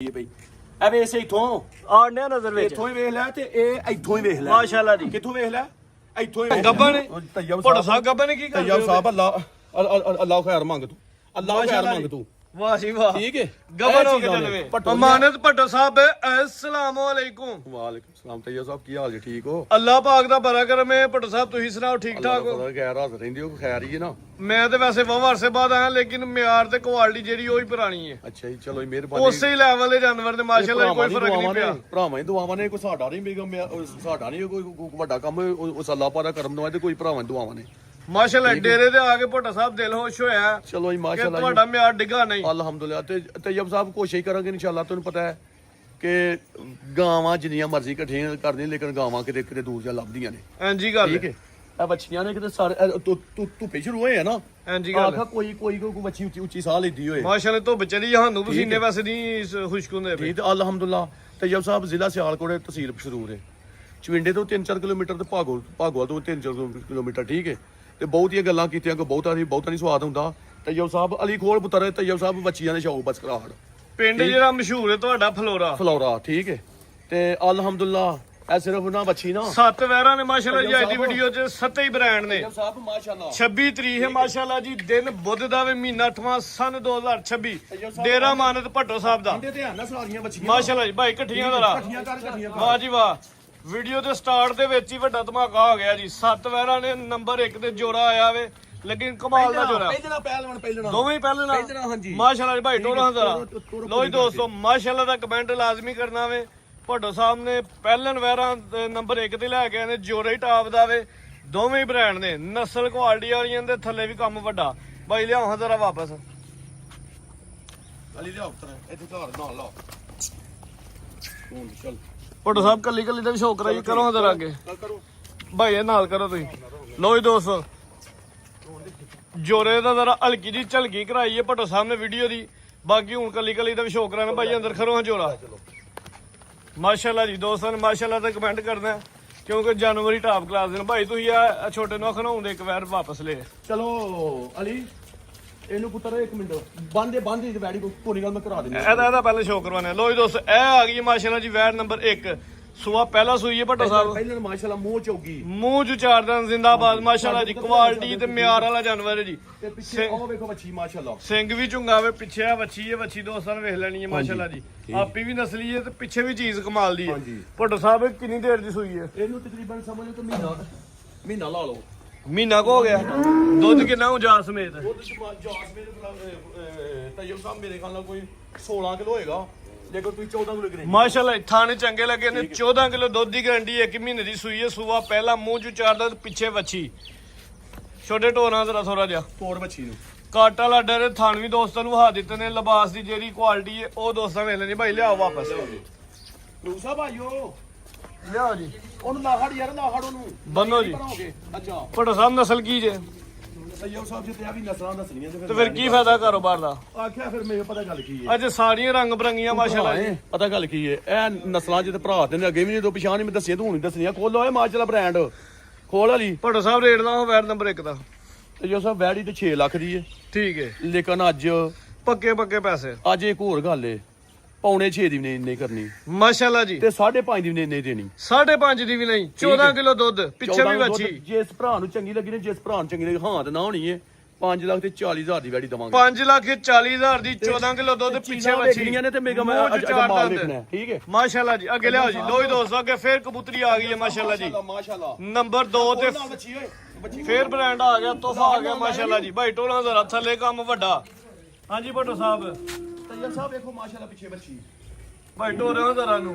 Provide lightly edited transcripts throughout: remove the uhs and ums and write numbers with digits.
ਬਈ ਐ ਵੇਸ ਇਥੋਂ ਆੜਨੇ ਨਜ਼ਰ ਵਿੱਚ ਇਥੋਂ ਹੀ ਵੇਖ ਲੈ ਤੇ ਇਹ ਇਥੋਂ ਹੀ ਵੇਖ ਲੈ ਮਾਸ਼ਾਅੱਲਾ ਜੀ। ਕਿੱਥੋਂ ਵੇਖ ਲੈ ਇਥੋਂ ਹੀ ਗੱਬਾ ਨੇ ਤੈਯਬ ਭੁੱਟ ਸਾਹਿਬ ਗੱਬਾ ਨੇ ਕੀ ਤੈਯਬ ਸਾਹਿਬ ਅੱਲਾਹ ਖੈਰ ਮੰਗ ਤੂੰ ਅੱਲਾਹ ਖੈਰ ਮੰਗ ਤੂੰ ਵਾਹ ਜੀ ਵਾਹ ਠੀਕ ਹੈ ਗੱਬਾ ਹੋ ਕੇ ਚੱਲਵੇ ਅਮਾਨਤ ਭੱਟੋ ਸਾਹਿਬ ਅਸਲਾਮ ਵਾਲੇਕੁਮ। ਵਾਲੇਕੁਮ ਸਲਾਮ ਤੈਯਬ ਸਾਹਿਬ ਕੀ ਹਾਲ ਜੀ ਠੀਕ ਹੋ ਅੱਲਾਹ ਪਾਕ ਦਾ ਬੜਾ ਕਰਮ ਹੈ। ਭੱਟੋ ਸਾਹਿਬ ਤੁਸੀਂ ਸੁਣਾਓ ਠੀਕ ਠਾਕ ਹੋ? ਪਤਾ ਖੈਰ ਹਾਜ਼ਰ ਰਹਿੰਦੇ ਹੋ ਖੈਰ ਹੀ ਹੈ ਨਾ। ਮੈਂ ਤੇ ਵੈਸੇ ਬਹੁਤ ਅਰਸੇ ਬਾਅਦ ਆਇਆ ਲੇਕਿਨ ਮਿਆਰ ਤੇ ਕੁਆਲਿਟੀ ਜਿਹੜੀ ਉਹ ਹੀ ਪੁਰਾਣੀ ਹੈ। ਅੱਛਾ ਜੀ ਚਲੋ ਜੀ ਮਿਹਰਬਾਨੀ। ਉਸੇ ਲੈਵਲ ਦੇ ਜਾਨਵਰ ਦੇ ਮਾਸ਼ਾਅੱਲਾ ਕੋਈ ਫਰਕ ਨਹੀਂ ਪਿਆ। ਭਰਾਵਾਂ ਦੀ ਦੁਆਵਾਂ ਨੇ ਕੋਈ ਸਾਡਾ ਨਹੀਂ ਬੇਗਮ ਸਾਡਾ ਨਹੀਂ ਕੋਈ ਵੱਡਾ ਕੰਮ ਉਸ ਅੱਲਾਹ ਪਾਕ ਦਾ ਕਰਮ ਦਵਾ ਤੇ ਕੋਈ ਭਰਾਵਾਂ ਦੀ ਦੁਆਵਾਂ ਨੇ ਮਾਸ਼ਾਅੱਲਾ ਡੇਰੇ ਤੇ ਆ ਕੇ ਭੱਟੋ ਸਾਹਿਬ ਦਿਲ ਖੁਸ਼ ਹੋਇਆ। ਚਲੋ ਜੀ ਕਿ ਮਾਸ਼ਾਅੱਲਾ ਤੁਹਾਡਾ ਮਿਆਰ ਡਿੱਗਾ ਨਹੀਂ। ਅਲਹਮਦੁਲਿਲਾ ਤੇ ਤੈਯਬ ਸਾਹਿਬ ਕੋਸ਼ਿਸ਼ ਕਰਾਂਗੇ ਇਨਸ਼ਾਅੱਲਾ। ਤੁਹਾਨੂੰ ਪਤਾ ਹੈ ਕਿ ਗਾਵਾਂ ਜਿੰਨੀਆਂ ਮਰਜ਼ੀ ਇਕੱਠੀਆਂ ਕਰਦੀਆਂ ਲੇਕਿਨ ਗਾਵਾਂ ਕਿਤੇ ਕਿਤੇ ਦੂਰ ਜਾ ਲੱਭਦੀਆਂ ਨੇ। ਹਾਂਜੀ ਗੱਲ ਠੀਕ ਹੈ ਇਹ ਬੱਚੀਆਂ ਨੇ ਕਿਤੇ ਸਾਰੇ ਧੁੱਪੇ ਸ਼ੁਰੂ ਹੋਏ ਆ ਨਾ। ਹਾਂਜੀ ਗੱਲ ਆਖਾ ਕੋਈ ਬੱਚੀ ਉੱਚੀ ਉੱਚੀ ਸਾਹ ਲੈਂਦੀ ਹੋਏ ਮਾਸ਼ਾਅੱਲਾ ਧੁੱਪ ਚੜੀ ਸਾਨੂੰ ਪਸੀਨੇ ਵੈਸੇ ਨਹੀਂ ਖੁਸ਼ਕ ਹੁੰਦੇ ਪਏ। ਠੀਕ ਅਲਹਮਦੁਲਿਲਾ। ਤੈਯਬ ਸਾਹਿਬ ਜ਼ਿਲ੍ਹਾ ਸਿਆਲਕੋਟ ਤਹਿਸੀਲ ਪਸ਼ਰੂਰ ਹੈ। ਚਵਿੰਡੇ ਤੋਂ 3-4 ਕਿਲੋਮੀਟਰ ਤੇ ਭਾਗੋਵਾਲ ਤੋਂ 3-4 ਕਿਲੋਮੀਟਰ ਠੀਕ ਹੈ। ਤੇ ਬਹੁਤੀਆਂ ਗੱਲਾਂ ਕੀਤੀਆਂ ਕੋ ਬਹੁਤਾ ਨਹੀਂ ਸਵਾਦ ਹੁੰਦਾ। ਤੈਯਬ ਸਾਹਿਬ ਅਲੀ ਖੋਲ ਪੁੱਤਰ ਤੈਯਬ ਸਾਹਿਬ ਬੱਚੀਆਂ ਦੇ ਸ਼ੌਕ ਬਸ ਕਰਾੜ ਪਿੰਡ ਜਿਹੜਾ ਮਸ਼ਹੂਰ ਹੈ ਤੁਹਾਡਾ ਫਲੋਰਾ ਠੀਕ ਹੈ। ਤੇ ਅਲਹਮਦੁਲਿਲਾ ਇਹ ਸਿਰਫ ਨਾ ਬੱਚੀ ਨਾ 7 ਵਹਿਰਾਂ ਨੇ ਮਾਸ਼ਾਅੱਲਾ ਜੀ। ਅੱਜ ਦੀ ਵੀਡੀਓ 'ਚ 7 ਹੀ ਬ੍ਰਾਂਡ ਨੇ। ਤੈਯਬ ਸਾਹਿਬ ਮਾਸ਼ਾਅੱਲਾ 26 ਤਰੀਕ ਹੈ ਮਾਸ਼ਾਅੱਲਾ ਜੀ। ਦਿਨ ਬੁੱਧ ਦਾ ਵੇ ਮਹੀਨਾ 8ਵਾਂ ਸਨ 2026 ਡੇਰਾ ਮਾਨਤ ਭੱਟੋ ਸਾਹਿਬ ਦਾ। ਇਹਦੇ ਧਿਆਨ ਨਾਲ ਸਾਰੀਆਂ ਬੱਚੀਆਂ ਮਾਸ਼ਾਅੱਲਾ ਜੀ ਭਾਈ ਇਕੱਠੀਆਂ ਦਾ ਇਕੱਠੀਆਂ ਵਾਹ ਜੀ ਵਾਹ। ਵੀਡੀਓ ਦੇ ਸਟਾਰਟ ਦੇ ਵਿੱਚ ਹੀ ਵੱਡਾ ਧਮਾਕਾ ਹੋ ਗਿਆ ਜੀ। 7 ਵਹਿਰਾਂ ਨੇ ਨੰਬਰ 1 ਤੇ ਜੋੜਾ ਆਇਆ ਵੇ ਲੇਕਿਨ ਕਮਾਲ ਦਾ ਜੋੜਾ ਪਹਿਲਣਾ ਦੋਵੇਂ ਹੀ ਪਹਿਲਣਾ ਹਾਂਜੀ ਮਾਸ਼ਾਅੱਲਾ ਜੀ ਭਾਈ ਟੋਰਾ ਹਜ਼ਾਰਾ। ਲੋ ਜੀ ਦੋਸਤੋ ਮਾਸ਼ਾਅੱਲਾ ਦਾ ਕਮੈਂਟ ਲਾਜ਼ਮੀ ਕਰਨਾ ਵੇ। ਭੱਟੋ ਸਾਹਿਬ ਨੇ ਪਹਿਲਣ ਵਹਿਰਾਂ ਨੰਬਰ 1 ਤੇ ਲੈ ਕੇ ਆਏ ਨੇ। ਜੋੜਾ ਹੀ ਟਾਪ ਦਾ ਵੇ ਦੋਵੇਂ ਹੀ ਬ੍ਰਾਂਡ ਨੇ। ਨਸਲ ਕੁਆਲਿਟੀ ਵਾਲੀਆਂ ਦੇ ਥੱਲੇ ਵੀ ਕੰਮ ਵੱਡਾ। ਭਾਈ ਲਿਆਓ ਹਜ਼ਾਰਾ ਵਾਪਸ ਅਲੀ ਦੇ ਹਫਤਰ ਇੱਥੇ ਘਰ ਨਾਲ ਲਾ ਹੁਣ ਚੱਲ ਭੱਟੋ ਸਾਹਿਬ ਕੱਲੀ ਕੱਲੀ ਦਾ ਵੀ ਸ਼ੌਕ ਕਰਾਈ ਕਰੋ ਹਜ਼ਾਰਾ ਅੱਗੇ ਕਰੋ ਭਾਈ ਇਹ ਨਾਲ ਕਰੋ ਤੁਸੀਂ। ਲੋ ਜੀ ਦੋਸਤੋ ਜੋਰੇ ਦਾ ਜ਼ਰਾ ਹਲਕੀ ਜੀ ਝਲਕੀ ਕਰਾਈ ਹੈ ਭੱਟੋ ਸਾਹਿਬ ਨੇ ਵੀਡੀਓ ਦੀ। ਬਾਕੀ ਹੁਣ ਕੱਲੀ ਕੱਲੀ ਦਾ ਵੀ ਸ਼ੌਕ ਕਰਾਣਾ ਭਾਈ ਅੰਦਰ ਖਰੋ ਜੋਰਾ ਮਾਸ਼ਾਅੱਲਾ ਜੀ। ਦੋਸਤਾਂ ਨੇ ਮਾਸ਼ਾਅੱਲਾ ਤੇ ਕਮੈਂਟ ਕਰਨਾ ਕਿਉਂਕਿ ਜਾਨਵਰੀ ਟਾਪ ਕਲਾਸ ਦੇ ਨੇ। ਭਾਈ ਤੁਸੀਂ ਆ ਛੋਟੇ ਨੂੰ ਖਣਾਉਂਦੇ ਇੱਕ ਵਾਰ ਵਾਪਸ ਲੈ ਚਲੋ ਅਲੀ ਇਹਨੂੰ ਪੁੱਤਰ 1 ਮਿੰਟ ਬੰਦੇ ਵੈੜੀ ਕੋਈ ਗੱਲ ਮੈਂ ਕਰਾ ਦਿੰਦਾ। ਇਹਦਾ ਪਹਿਲੇ ਸ਼ੌਕ ਕਰਵਾਣਾ। ਲੋ ਜੀ ਦੋਸਤੋ ਇਹ ਆ ਗਈ ਮਾਸ਼ਾਅੱਲਾ ਜੀ ਵੈਰ ਨੰਬਰ 1 ਸੂਆ ਪਹਿਲਾ ਸੂਈ ਹੈ ਭੱਟੋ ਸਾਹਿਬ। ਪਹਿਲਾਂ ਮਾਸ਼ਾਅੱਲਾ ਮੂੰਹ ਚੌਗੀ ਮੂੰਹ ਚ 4 ਦਿਨ ਜ਼ਿੰਦਾਬਾਦ ਮਾਸ਼ਾਅੱਲਾ ਜੀ। ਕੁਆਲਿਟੀ ਤੇ ਮਿਆਰ ਵਾਲਾ ਜਾਨਵਰ ਹੈ ਜੀ। ਤੇ ਪਿੱਛੇ ਉਹ ਵੇਖੋ ਬੱਚੀ ਮਾਸ਼ਾਅੱਲਾ ਸਿੰਘ ਵੀ ਝੁੰਗਾ ਵੇ ਪਿੱਛੇ ਆ ਵੱਛੀ ਹੈ। ਵੱਛੀ ਦੋਸਤਾਂ ਨੇ ਵੇਖ ਲੈਣੀ ਹੈ ਮਾਸ਼ਾਅੱਲਾ ਜੀ। ਆਪੀ ਵੀ ਨਸਲੀ ਹੈ ਤੇ ਪਿੱਛੇ ਵੀ ਚੀਜ਼ ਕਮਾਲ ਦੀ ਹੈ। ਭੱਟੋ ਸਾਹਿਬ ਕਿੰਨੀ ਦੇਰ ਦੀ ਸੂਈ ਹੈ? ਇਹਨੂੰ ਤਕਰੀਬਨ ਸਮਝ ਲਓ ਕਿ ਮਹੀਨਾ ਲਾ ਲਓ। ਮਹੀਨਾ ਕੋ ਹੋ ਗਿਆ। ਦੁੱਧ ਕਿੰਨਾ ਹੋ ਜਾ ਸਮੇਤ? ਦੁੱਧ ਜਾਸ ਮੇਰੇ ਤੈਯਬ ਸਾਹਿਬ ਮੇਰੇ ਖਿਆਲ ਨਾਲ ਕੋਈ 16 ਕਿਲੋ ਹੋਏਗਾ। ਜੇਕਰ ਤੁਸੀਂ 14 ਕਿਲੋ ਕਰੇ ਮਾਸ਼ਾਅੱਲਾ ਥਾਣੇ ਚੰਗੇ ਲੱਗੇ ਨੇ। 14 ਕਿਲੋ ਦੁੱਧ ਦੀ ਗਾਰੰਟੀ 1 ਮਹੀਨੇ ਦੀ ਸੂਈ ਹੈ। ਸੂਆ ਪਹਿਲਾ ਮੂੰਹ ਚ 4 ਦਾ ਪਿੱਛੇ ਵੱਛੀ ਛੋਟੇ ਢੋਰਾਂ ਦਾ ਥੋੜਾ ਜਿਹਾ ਤੋੜ ਬੱਚੀ ਨੂੰ ਕਾਟਾ ਲਾਡਾ ਦੇ ਥਾਣ ਵੀ ਦੋਸਤਾਂ ਨੂੰ ਹਾ ਦਿੱਤੇ ਨੇ। ਲਿਬਾਸ ਦੀ ਜਿਹੜੀ ਕੁਆਲਿਟੀ ਹੈ ਉਹ ਦੋਸਤਾਂ ਵੇਖ ਲੈਣੀ। ਭਾਈ ਲਿਆਓ ਵਾਪਸ ਰੂਸਾ ਭਾਈਓ ਲਿਆਓ ਜੀ। ਉਹਨੂੰ ਲਾਹੜ ਯਾਰ ਲਾਹੜ ਉਹਨੂੰ ਬੰਨੋ ਜੀ। ਅੱਛਾ ਭੱਟੋ ਸਾਹਿਬ ਨਸਲ ਕੀ ਜੇ? ਤੈਯਬ ਸਾਹਿਬ ਜੀ ਤੇ ਆ ਵੀ ਨਸਲਾਂ ਦੱਸਣੀਆਂ ਤੇ ਫਿਰ ਕੀ ਫਾਇਦਾ ਕਾਰੋਬਾਰ ਦਾ? ਆਖਿਆ ਫਿਰ ਮੈਨੂੰ ਪਤਾ ਗੱਲ ਕੀ ਹੈ। ਅੱਜ ਸਾਰੀਆਂ ਰੰਗ ਬਰੰਗੀਆਂ ਮਾਸ਼ਾਅੱਲਾ ਜੀ। ਪਤਾ ਗੱਲ ਕੀ ਹੈ ਇਹ ਨਸਲਾਂ ਜਿਹਦੇ ਭਰਾ ਤੇ ਅੱਗੇ ਵੀ ਨਹੀਂ ਤੋਂ ਪਛਾਣ ਨਹੀਂ ਦੱਸਿਆ ਤੂੰ ਨਹੀਂ ਦੱਸਣੀਆਂ। ਖੋਲੋ ਇਹ ਮਾਸ਼ਾਅੱਲਾ ਬ੍ਰਾਂਡ ਖੋਲ ਵਾਲੀ। ਭੱਟੋ ਸਾਹਿਬ ਰੇਟ ਦਾ ਵੈਰ ਨੰਬਰ 1 ਦਾ ਤੈਯਬ ਸਾਹਿਬ ਵੈੜੀ ਤੇ 6 ਲੱਖ ਦੀ ਹੈ। ਠੀਕ ਹੈ ਲੇਕਿਨ ਅੱਜ ਪੱਕੇ ਪੈਸੇ ਇੱਕ ਹੋਰ ਗੱਲ ਏ ਪੌਣੇ 6 ਦੀ ਵੀ ਨਹੀਂ ਕਰਨੀ ਮਾਸ਼ਾਅੱਲਾ ਜੀ। ਤੇ 5.5 ਦੀ ਵੀ ਨਹੀਂ ਦੇਣੀ। 5.5 ਦੀ ਵੀ ਨਹੀਂ। 14 ਕਿਲੋ ਦੁੱਧ ਪਿੱਛੇ ਵੀ ਵੱਛੀ। ਜਿਸ ਭਰਾ ਨੂੰ ਚੰਗੀ ਲੱਗੀ ਨੇ ਜਿਸ ਭਰਾ ਨੂੰ ਚੰਗੀ ਲੱਗੀ ਹਾਂ ਤੇ ਨਾ ਹੋਣੀ ਏ 5 ਲੱਖ ਤੇ 40,000 ਦੀ ਵੈੜੀ ਦਵਾਂਗੇ। 5,40,000 ਦੀ 14 ਕਿਲੋ ਦੁੱਧ ਪਿੱਛੇ ਵੱਛੀ ਨੇ ਤੇ ਮੇਗਾ ਮੈਂ ਅੱਜ ਮਾਲ ਦੇਖਣਾ ਠੀਕ ਹੈ ਮਾਸ਼ਾਅੱਲਾ ਜੀ। ਅੱਗੇ ਲਿਆਓ ਜੀ। ਲੋ ਜੀ ਦੋਸਤੋ ਅੱਗੇ ਫੇਰ ਕਬੂਤਰੀ ਆ ਗਈ ਹੈ ਮਾਸ਼ਾਅੱਲਾ ਜੀ। ਮਾਸ਼ਾਅੱਲਾ ਨੰਬਰ 2 ਤੇ ਫੇਰ ਬ੍ਰਾਂਡ ਆ ਗਿਆ ਤੋਹਫਾ ਆ ਗਿਆ ਮਾਸ਼ਾਅੱਲਾ ਜੀ। ਭਾਈ ਟੋਲਾ ਜ਼ਰਾ ਥੱਲੇ ਕੰਮ ਵੱਡਾ। ਹਾਂਜੀ ਭੱਟੋ ਸਾਹਿਬ ਤੈਯਬ ਸਾਹਿਬ ਵੇਖੋ ਮਾਸ਼ਾਅੱਲਾ ਪਿੱਛੇ ਬੱਚੀ ਭਾਈ ਟੋਲਾ ਜ਼ਰਾ ਨੂੰ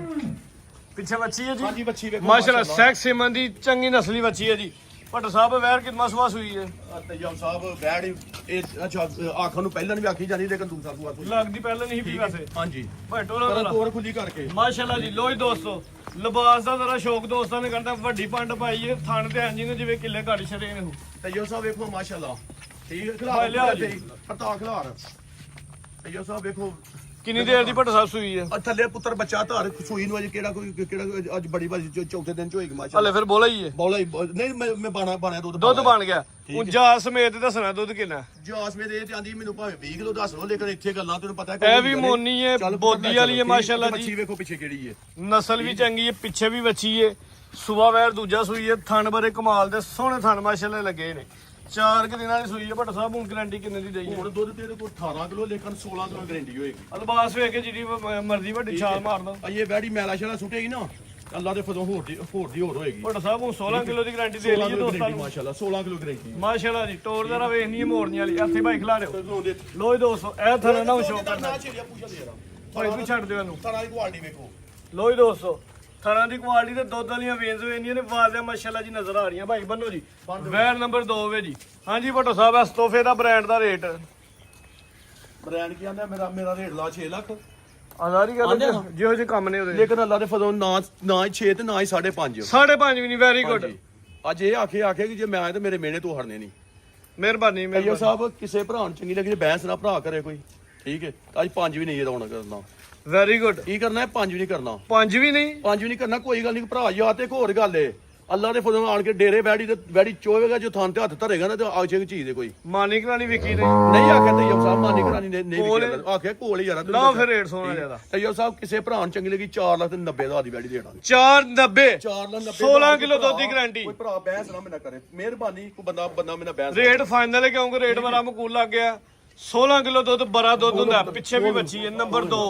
ਪਿੱਛੇ ਵੱਛੀ ਹੈ ਜੀ। ਹਾਂਜੀ ਬੱਚੀ ਵੇਖੋ ਮਾਸ਼ਾਅੱਲਾ ਸੈਕਸ ਸਿਮਨ ਦੀ ਚੰਗੀ ਨਸਲੀ ਵੱਛੀ ਹੈ ਜੀ। ਭੱਟੋ ਸਾਹਿਬ ਵੈਰ ਕਿੰਨਾ ਸਵਾ ਸੂਈ ਹੈ? ਤੈਯਬ ਸਾਹਿਬ ਬੈੜ ਇਹ ਅੱਛਾ ਆਖਾਂ ਨੂੰ ਪਹਿਲਾਂ ਵੀ ਆਖੀ ਜਾਂਦੀ ਲੇਕਿਨ ਦੂਸਰਾ ਸੂਆ ਲੱਗਦੀ ਪਹਿਲਾਂ ਨਹੀਂ ਪੀ ਵੈਸੇ। ਹਾਂਜੀ ਭਾਈ ਟੋਲਾ ਜ਼ਰਾ ਤੋਰ ਖੁੱਲੀ ਕਰਕੇ ਮਾਸ਼ਾਅੱਲਾ ਜੀ। ਲੋ ਜੀ ਦੋਸਤੋ ਲਿਬਾਸ ਦਾ ਜ਼ਰਾ ਸ਼ੌਕ ਦੋਸਤਾਂ ਨੇ ਕਰਦਾ। ਵੱਡੀ ਪੰਡ ਪਾਈ ਹੈ ਥਣ ਤੇ ਇੰਜ ਨੇ ਜਿਵੇਂ ਕਿੱਲੇ ਘੜ ਛੜੇ ਨੇ। ਤੈਯਬ ਸਾਹਿਬ ਵੇਖੋ ਮਾਸ਼ਾਅੱਲਾ ਠੀਕ ਹੈ। ਲਿਆ ਜੀ। ਪਤਾ ਖਿਲਾਰ ਤੈਯਬ ਸਾਹਿਬ ਵੇਖੋ ਕਿੰਨੀ ਦੇਰ ਦੀ ਭੱਟ ਸਾਹਿਬ ਸੂਈ ਹੈ? ਥੱਲੇ ਪੁੱਤਰ ਬੱਚਾ ਧਾਰ ਸੂਈ ਨੂੰ ਅਜੇ ਕਿਹੜਾ ਅੱਜ ਬੜੀ ਭਾਜੀ ਚੌਥੇ ਦਿਨ ਚ ਹੋਏਗੀ ਮਾਸ਼ਾਅੱਲਾ। ਹਲੇ ਫਿਰ ਬੋਲਾ ਹੀ ਹੈ ਬੋਲਾ ਹੀ ਨਹੀਂ ਮੈਂ ਬਾਣਾ ਦੁੱਧ ਦੁੱਧ ਬਣ ਗਿਆ। ਉਂਜਾ ਸਮੇਤ ਦੱਸਣਾ ਦੁੱਧ ਕਿੰਨਾ? ਜਾਸਮੇ ਦੇ ਤੇ ਆਂਦੀ ਮੈਨੂੰ ਭਾਵੇਂ 20 ਕਿਲੋ ਦੱਸ ਲਓ, ਲੇਕਿਨ ਇੱਥੇ ਗੱਲਾਂ ਤੈਨੂੰ ਪਤਾ ਇਹ ਵੀ ਮੋਨੀ ਹੈ, ਬੋਦੀ ਵਾਲੀ ਹੈ ਮਾਸ਼ਾਅੱਲਾ ਜੀ। ਬੱਚੀ ਵੇਖੋ ਪਿੱਛੇ ਕਿਹੜੀ ਹੈ, ਨਸਲ ਵੀ ਚੰਗੀ ਹੈ, ਪਿੱਛੇ ਵੀ ਬੱਚੀ ਹੈ। ਸੁਬਾ ਵੈਰ ਦੂਜਾ ਸੂਈ ਹੈ। ਥਣ ਬਰੇ ਕਮਾਲ ਦੇ ਸੋਹਣੇ ਥਣ ਮਾਸ਼ਾਅੱਲਾ ਲੱਗੇ ਨੇ। 4 ਕਿ ਦਿਨਾਂ ਦੀ ਸੂਈ ਹੈ। ਭੱਟ ਸਾਹਿਬ ਹੁਣ ਗਰੰਟੀ ਕਿੰਨੇ ਦੀ ਦੇਈ? ਹੁਣ ਦੁੱਧ ਤੇ ਕੋਈ 18 ਕਿਲੋ ਲੇਕਿਨ 16 ਕਿਲੋ ਗਾਰੰਟੀ ਹੋਏਗੀ। ਅਲਬਾਸ ਵੇਖ ਕੇ ਜਿਹੜੀ ਮਰਜ਼ੀ ਵੱਡੀ ਛਾਲ ਮਾਰ ਦੋ। ਇਹ ਬੈੜੀ ਮੈਲਾ ਸ਼ਾਲਾ ਸੁੱਟੇਗੀ ਨਾ ਅੱਲਾ ਦੇ ਫਦੋਂ ਹੋਰ ਦੀ ਹੋਰ ਹੋਏਗੀ। ਭੱਟ ਸਾਹਿਬ ਹੁਣ 16 ਕਿਲੋ ਦੀ ਗਰੰਟੀ ਦੇ ਲਈ ਦੋਸਤਾਂ ਨੂੰ ਮਾਸ਼ਾਅੱਲਾ 16 ਕਿਲੋ ਗਾਰੰਟੀ ਮਾਸ਼ਾਅੱਲਾ ਜੀ। ਟੋਰ ਜ਼ਰਾ ਵੇਖਣੀ ਹੈ ਮੋੜਨੀ ਵਾਲੀ। ਇੱਥੇ ਭਾਈ ਖਿਲਾ ਦਿਓ। ਲੋ ਜੀ ਦੋਸਤੋ ਇਹ ਥਣ ਨਾ ਸ਼ੋ ਕਰਨਾ ਭਾਈ ਤੂੰ ਛੱਡ ਦਿਓ ਇਹਨੂੰ। ਥਣਾ ਦੀ ਕੁਆਲਿਟੀ ਵੇਖੋ। ਲੋ ਜੀ ਦੋਸਤੋ ਥਰਾਂ ਦੀ ਕੁਆਲਿਟੀ ਤੇ ਦੁੱਧ ਵਾਲੀਆਂ ਵੇਨਸ ਵੇਨੀਆਂ ਨੇ ਵਾਜ਼ਿਆ ਮਾਸ਼ਾਅੱਲਾ ਜੀ ਨਜ਼ਰ ਆ ਰਹੀਆਂ। ਭਾਈ ਬੰਨੋ ਜੀ ਵੈਰ ਨੰਬਰ 2 ਵੇ ਜੀ। ਹਾਂਜੀ ਭੱਟੋ ਸਾਹਿਬ ਇਸ ਤੋਹਫੇ ਦਾ ਬ੍ਰਾਂਡ ਦਾ ਰੇਟ ਬ੍ਰਾਂਡ ਕੀ ਆਂਦਾ ਮੇਰਾ ਰੇਟ ਲਾ 6 ਲੱਖ ਆਜ਼ਾਰੀ ਗੱਲ ਜਿਹੋ ਜਿਹੇ ਕੰਮ ਨੇ ਉਹਦੇ। ਲੇਕਿਨ ਅੱਲਾ ਦੇ ਫਦੋਂ ਨਾ 6 ਤੇ ਨਾ ਹੀ 5.5 5.5 ਵੀ ਨਹੀਂ। Very good. ਅੱਜ ਇਹ ਆਖੇ ਕਿ ਜੇ ਮੈਂ ਆਏ ਤੇ ਮੇਰੇ ਮਿਹਣੇ ਤੋਂ ਹਰਨੇ ਨਹੀਂ। ਮਿਹਰਬਾਨੀ ਅਯੋ ਸਾਹਿਬ ਕਿਸੇ ਭਰਾ ਨੂੰ ਚੰਗੀ ਲੱਗੀ ਜੇ ਬੈਂਸ ਨਾ ਭਰਾ ਕਰੇ ਕੋਈ ਠੀਕ ਹੈ। ਅੱਜ 5 ਵੀ ਨਹੀਂ ਇਹ ਰੌਣਕ ਕਰਨਾ। Very good. ਕੀ ਕਰਨਾ ਹੈ 5 ਵੀ ਨਹੀਂ ਕਰਨਾ। 5 ਵੀ ਨਹੀਂ 5 ਵੀ ਨਹੀਂ ਕਰਨਾ। ਕੋਈ ਗੱਲ ਨਹੀਂ ਭਰਾ ਯਾਰ ਤੇ ਇੱਕ ਹੋਰ ਗੱਲ ਏ ਅੱਲਾ ਦੇ ਫਦੋਂ ਆਣ ਕੇ ਡੇਰੇ ਬੈੜੀ ਚੋਵੇਗਾ ਜੋ ਥਾਂ ਤੇ ਹੱਥ ਧਰੇਗਾ ਨਾ ਤੇ ਆਛੇ ਚੀਜ਼ ਦੇ ਕੋਈ ਮਾਨੀ ਕਰਾਣੀ ਵਿਕੀ ਨੇ ਨਹੀਂ ਆਖਿਆ ਤੇ ਸਾਹਿਬ ਮਾਨੀ ਕਰਾਣੀ ਨਹੀਂ ਆਖਿਆ ਕੋਲ ਹੀ ਯਾਰ ਲਓ ਫਿਰ ਰੇਟ ਸੋਹਣਾ ਜ਼ਿਆਦਾ। ਤੇ ਸਾਹਿਬ ਕਿਸੇ ਭਰਾ ਨੂੰ ਚੰਗੀ ਲੱਗੀ 4 ਲੱਖ ਤੇ 90 ਦਾ ਦੀ ਬੈੜੀ ਦੇ ਦਾਂਗੇ। 490 4 ਲੱਖ 90 16 ਕਿਲੋ ਦੁੱਧ ਦੀ ਗਾਰੰਟੀ। ਕੋਈ ਭਰਾ ਬਹਿਸ ਨਾ ਮੈਨਾਂ ਕਰੇ ਮਿਹਰਬਾਨੀ। ਕੋਈ ਬੰਦਾ ਮੈਨਾਂ ਬਹਿਸ ਰੇਟ ਫਾਈਨਲ ਹੈ ਕਿਉਂਕਿ ਰੇਟ ਬੜਾ ਮਕੂਲ ਲੱਗ ਗਿਆ। 16 ਕਿਲੋ ਦੁੱਧ ਬੜਾ ਦੁੱਧ ਹੁੰਦਾ। ਪਿੱਛੇ ਵੀ ਬੱਚੀ ਹੈ ਨੰਬਰ 2।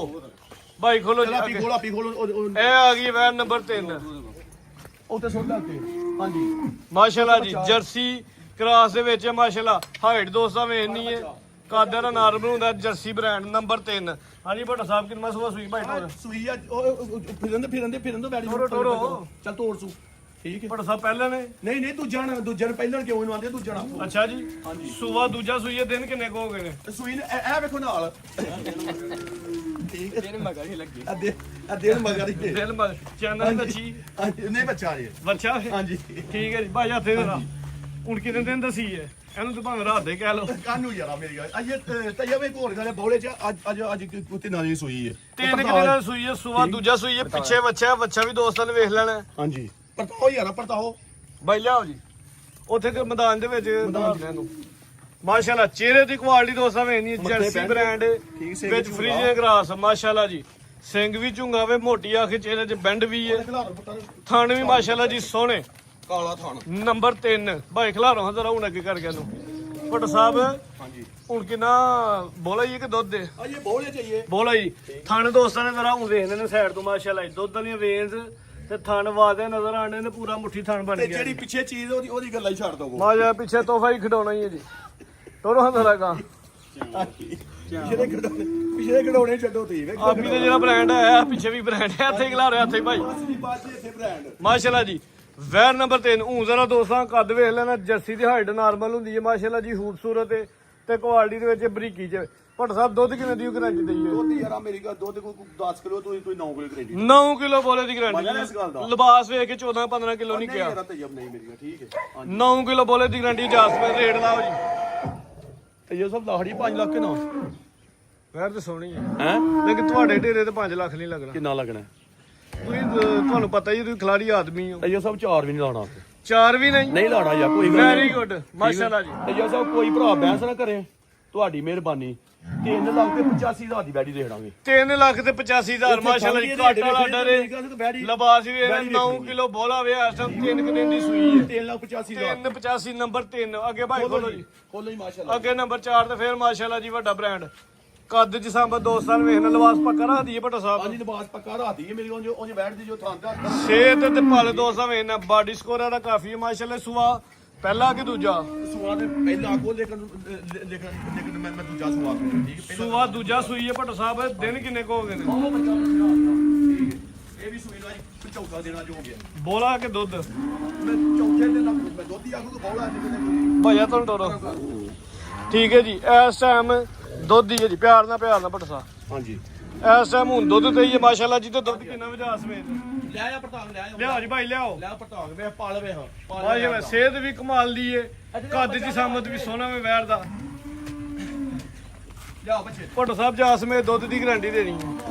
ਭਾਈ ਖੋਲੋ ਜੀ ਅੱਗੇ। ਆਪੀ ਖੋਲੋ ਇਹ ਆ ਗਈ ਵੈਨ ਨੰਬਰ 3। ਉੱਤੇ ਸੁੱਟਾ ਕੇ ਹਾਂਜੀ ਮਾਸ਼ਾਅੱਲਾ ਜੀ ਜਰਸੀ ਕ੍ਰਾਸ ਦੇ ਵਿੱਚ ਮਾਸ਼ਾਅੱਲਾ ਹਾਈਟ ਦੋਸਤਾਂ ਵੇਖਣੀ ਹੈ। ਕਾਦਾ ਦਾ ਨਾਰਮਲ ਹੁੰਦਾ ਜਰਸੀ ਬ੍ਰਾਂਡ ਨੰਬਰ 3। ਹਾਂਜੀ ਭੱਟਾ ਸਾਹਿਬ ਕਿੰਨਾ ਸੁਬਾ ਸੂਈ ਭਾਈ ਟੋਰ ਸੂਈ ਆ ਫਿਰਨ ਦੇ ਬੈੜੀ ਟੋਰੋ ਚੱਲ ਤੋੜ ਸੂ ਠੀਕ ਹੈ। ਭੱਟਾ ਸਾਹਿਬ ਪਹਿਲਾਂ ਨੇ ਨਹੀਂ ਦੂਜਾ ਨੂੰ ਪਹਿਲਾਂ ਕਿਉਂ ਇਹਨੂੰ ਆਂਦੇ ਦੂਜਾ ਨਾ। ਅੱਛਾ ਜੀ ਸੁਬਾ ਦੂਜਾ ਸੂਈ ਹੈ। ਦਿਨ ਕਿੰਨੇ ਕੋ ਹੋ ਗਏ ਨੇ? ਸੂਈ ਨੇ ਇਹ ਵੇਖੋ ਨਾਲ ਠੀਕ ਹੈ। ਦਿਨ ਮਗਰ ਹੀ ਲੱਗੀ ਦਿਨ ਮਗਰ ਹੀ ਦਿਨ ਮਗਰ ਚੈਨਲ ਬੱਚੀ ਨਹੀਂ ਬੱਚਾ ਜੀ ਬੱਚਾ ਹਾਂਜੀ ਠੀਕ ਹੈ ਜੀ ਭਾਈ ਹੱਥੇ ਦੇ ਹੁਣ ਕਿੰਨੇ ਦਿਨ ਦਸੀ ਹੈ ਇਹਨੂੰ ਤਾਂ ਭਾਵੇਂ ਰਾਤ ਦੇ ਕਹਿ ਲਓ। ਕਾਨੂੰ ਯਾਰਾ ਮੇਰੀ ਗੱਲ ਅਜੇ ਤਈਵੇ ਘੋੜ ਗਾਲੇ ਬੋਲੇ ਚ ਅੱਜ ਕੁੱਤੇ ਨਾਲ ਦੀ ਸੂਈ ਹੈ। 3 ਕਿੰਨੇ ਨਾਲ ਸੂਈ ਹੈ। ਸੁਬਾ ਦੂਜਾ ਸੂਈ ਹੈ। ਪਿੱਛੇ ਬੱਚਾ ਵੀ ਦੋਸਤਾਂ ਨੇ ਵੇਖ ਲੈਣਾ। ਹਾਂਜੀ ਪਰਤਾਓ ਯਾਰਾ ਪਰਤਾਓ ਬਾਈ ਲਿਆਓ ਜੀ ਉੱਥੇ ਤੇ ਮੈਦਾਨ ਦੇ ਵਿੱਚ ਨੂੰ ਮਾਸ਼ਾਅੱਲਾ ਚਿਹਰੇ ਦੀ ਕੁਆਲਿਟੀ ਦੋਸਤਾਂ ਵੇਖਣੀ ਜਰਸੀ ਬ੍ਰਾਂਡ ਵਿੱਚ ਫਰੀਜ਼ਿੰਗ ਗ੍ਰਾਸ ਮਾਸ਼ਾਅੱਲਾ ਜੀ। ਸਿੰਘ ਵੀ ਝੁੰਗਾ ਵੇ ਮੋਟੀ ਆਖ ਚਿਹਰੇ 'ਚ ਬੈਂਡ ਵੀ ਹੈ। ਥਣ ਵੀ ਮਾਸ਼ਾਅੱਲਾ ਜੀ ਸੋਹਣੇ ਕਾਲਾ ਥਾਣ ਨੰਬਰ 3 ਭਾਈ ਖਿਲਾਰੋ ਹਾਂ ਜਰਾ ਹੁਣ ਅੱਗੇ ਕਰ ਗਿਆ ਨੂੰ ਭੱਟ ਸਾਹਿਬ। ਹਾਂਜੀ ਹੁਣ ਕਿੰਨਾ ਬੋਲਾ ਜੀ ਕਿ ਦੁੱਧ ਦੇ ਅਜੇ ਬੋਲੇ ਚਾਹੀਏ ਬੋਲਾ ਜੀ। ਥਣ ਦੋਸਤਾਂ ਨੇ ਜਰਾ ਹੁਣ ਵੇਖਦੇ ਨੇ ਸਾਈਡ ਤੋਂ ਮਾਸ਼ਾਅੱਲਾ ਦੁੱਧ ਵਾਲੀਆਂ ਵੇਨਸ ਤੇ ਥਣ ਵਾਦੇ ਨਜ਼ਰ ਆਣੇ ਨੇ। ਪੂਰਾ ਮੁੱਠੀ ਥਣ ਬਣ ਤੇ ਗਿਆ ਜਿਹੜੀ ਪਿੱਛੇ ਚੀਜ਼ ਉਹਦੀ ਗੱਲਾਂ ਹੀ ਛੱਡ ਦੋ। ਮਾਜਾ ਪਿੱਛੇ ਤੋਹਫਾ ਹੀ ਖਿਡਾਉਣਾ ਹੀ ਹੈ ਜੀ। ਟੋਰੋ ਹਾਂ ਜਰਾ ਗਾ ਪਿਛਲੇ ਖਿਡੌਣੇ ਛੱਡੋ ਤੁਸੀਂ ਵੇਖੋ ਆਪੀ ਦਾ ਜਿਹੜਾ ਬ੍ਰਾਂਡ ਹੈ ਪਿੱਛੇ ਵੀ ਬ੍ਰਾਂਡ ਹੈ। ਇੱਥੇ ਖਿਲਾ ਰਿਹਾ ਇੱਥੇ ਭਾਈ ਇੱਥੇ ਬ੍ਰਾਂਡ ਮਾਸ਼ਾਅੱਲਾ ਜੀ। ਵੈਰ ਨੰਬਰ 3 ਹੂੰ ਜ਼ਰਾ ਦੋਸਤਾਂ ਕੱਦ ਵੇਖ ਲੈਣਾ। ਜਰਸੀ ਦੀ ਹਾਈਟ ਨਾਰਮਲ ਹੁੰਦੀ ਹੈ ਮਾਸ਼ਾਅੱਲਾ ਜੀ। ਖੂਬਸੂਰਤ ਤੇ ਕੁਆਲਿਟੀ ਦੇ ਵਿੱਚ ਬਰੀਕੀ ਚ। ਭੱਟ ਸਾਹਿਬ ਦੁੱਧ ਕਿੰਨੇ ਦੀ ਗਰੰਟੀ ਦਈਏ? ਦੁੱਧ ਯਾਰਾ ਮੇਰੀ ਗੱਲ ਦੁੱਧ ਕੋਈ 10 ਕਿਲੋ ਤੁਸੀਂ 9 ਕਿਲੋ ਗਰੰਟੀ 9 ਕਿਲੋ ਬੋਲੇ ਦੀ ਗਰੰਟੀ। ਲਿਬਾਸ ਵੇਖ ਕੇ 14-15 ਕਿਲੋ ਨਹੀਂ ਕਿਹਾ। ਯਾਰਾ ਤਜਬ ਨਹੀਂ ਮੇਰੀ ਗੱਲ ਠੀਕ ਹੈ। 9 ਕਿਲੋ ਬੋਲੇ ਦੀ ਗਰੰਟੀ। ਜਾਸਪਰ ਰੇਟ ਲਾਓ ਜੀ। ਤੇ ਇਹ ਸਭ ਲਾਹੜੀ 5 ਲੱਖ ਨਾ ਵੈਰ ਤੇ ਸੋਹਣੀ ਹੈ ਹੈ ਲੇਕਿਨ ਤੁਹਾਡੇ ਢੇਰੇ ਤੇ 5 ਲੱਖ ਨਹੀਂ ਲੱਗਣਾ। ਕਿੰਨਾ ਲੱਗਣਾ? ਤੁਹਾਨੂੰ ਪਤਾ ਹੀ ਤੁਸੀਂ ਖਿਲਾੜੀ ਆਦਮੀ ਹੋ। ਇਹ ਸਭ 4 ਵੀ ਨਹੀਂ ਲਾਣਾ 4 ਵੀ ਨਹੀਂ ਲਾਣਾ ਯਾਰ ਕੋਈ ਗੱਲ ਵੈਰੀ ਗੁੱਡ ਮਾਸ਼ਾਅੱਲਾ ਜੀ। ਇਹ ਸਭ ਕੋਈ ਭਰਾ ਬਹਿਸ ਨਾ ਕਰੇ ਤੁਹਾਡੀ ਮਿਹਰਬਾਨੀ। 3 ਲੱਖ ਤੇ 85,000 ਦੀ ਬੈੜੀ ਦੇ ਦਾਂਗੇ। 3 ਲੱਖ ਤੇ 85,000 ਮਾਸ਼ਾਅੱਲਾ ਜੀ। ਘਾਟਾ ਲਾਡਾ ਰੇ ਲਿਬਾਸ ਵੀ 9 ਕਿਲੋ ਬੋਲਾ ਵੇ ਇਸ ਟਾਈਮ 3 ਦਿਨ ਦੀ ਸੂਈ ਹੈ। 3,85,000 385 ਨੰਬਰ 3 ਅੱਗੇ ਭਾਈ ਖੋਲੋ ਜੀ। ਖੋਲੋ ਜੀ ਮਾਸ਼ਾਅੱਲਾ। ਅੱਗੇ ਨੰਬਰ 4 ਤੇ ਫਿਰ ਮਾਸ਼ਾਅੱਲਾ ਜੀ ਵੱਡਾ ਬ੍ਰਾਂਡ ਕੱਦ ਚ ਸਾਂਭ ਦੋਸਤਾਂ ਨੂੰ ਵੇਖਣਾ। ਲਿਬਾਸ ਪੱਕਾ ਰੱਖ ਦਈਏ ਭੱਟਾ ਸਾਹਿਬ। ਹਾਂਜੀ ਲਿਬਾਸ ਪੱਕਾ ਰਾਤੀ ਹੈ ਮੇਰੀ ਉਂਝ ਬੈਠਦੀ ਜੋ ਥਾਂ ਤੇ ਸਿਹਤ ਤੇ ਪਲ ਦੋਸਤਾਂ ਵੇਖਣਾ। ਬਾਡੀ ਸਕੋਰ ਦਾ ਕਾਫੀ ਹੈ ਮਾਸ਼ਾਅੱਲਾ। ਸੁਆ ਪਹਿਲਾ ਕਿ ਦੂਜਾ? ਸੁਆ ਦੇ ਪਹਿਲਾ ਕੋ ਲੇਕਿਨ ਮੈਂ ਦੂਜਾ ਸੁਆ ਠੀਕ ਹੈ। ਸੁਆ ਦੂਜਾ ਸੂਈ ਹੈ ਭੱਟਾ ਸਾਹਿਬ। ਦਿਨ ਕਿੰਨੇ ਕੋ ਹੋ ਗਏ ਨੇ? ਇਹ ਵੀ ਸੂਈ ਦਾ ਚੌਥਾ ਦੇਣਾ ਜੋ ਹੋ ਗਿਆ। ਬੋਲਾ ਕਿ ਦੁੱਧ? ਮੈਂ ਚੌਥੇ ਦਿਨ ਮੈਂ ਦੁੱਧ ਹੀ ਆਖੂ ਬੋਲਾ ਭਾਈਆ ਤੁਹਾਨੂੰ ਟੋਰੋ ਠੀਕ ਹੈ ਜੀ। ਇਸ ਟਾਈਮ ਦੁੱਧ ਹੀ ਹੈ ਜੀ। ਪਿਆਰ ਨਾਲ ਭੱਟਾ ਸਾਹਿਬ। ਹਾਂਜੀ ਇਸ ਟਾਈਮ ਹੁਣ ਦੁੱਧ ਤੇ ਹੀ ਹੈ ਮਾਸ਼ਾਅੱਲਾ ਜੀ। ਤੇ ਦੁੱਧ ਕਿੰਨਾ ਵਜਾ ਸਮੇਤ ਲੈ ਆ ਪ੍ਰਤਾਪ ਲੈ ਆ ਲਿਆਓ ਜੀ ਭਾਈ ਲਿਆਓ। ਲੈ ਪ੍ਰਤਾਪ ਵੇ ਪਾਲ ਵੇ ਹਾਂ ਭਾਈ ਵੇ ਸਿਹਤ ਵੀ ਕਮਾਲ ਦੀ ਏ। ਕੱਦ ਦੀ ਸਾਮਤ ਵੀ ਸੋਹਣਾ ਵੇ ਵੈਰ ਦਾ। ਲਿਆਓ ਬੱਚੇ ਭੱਟੋ ਸਾਹਿਬ ਜਾਸਮੇ ਦੁੱਧ ਦੀ ਗਾਰੰਟੀ ਦੇਣੀ ਹੈ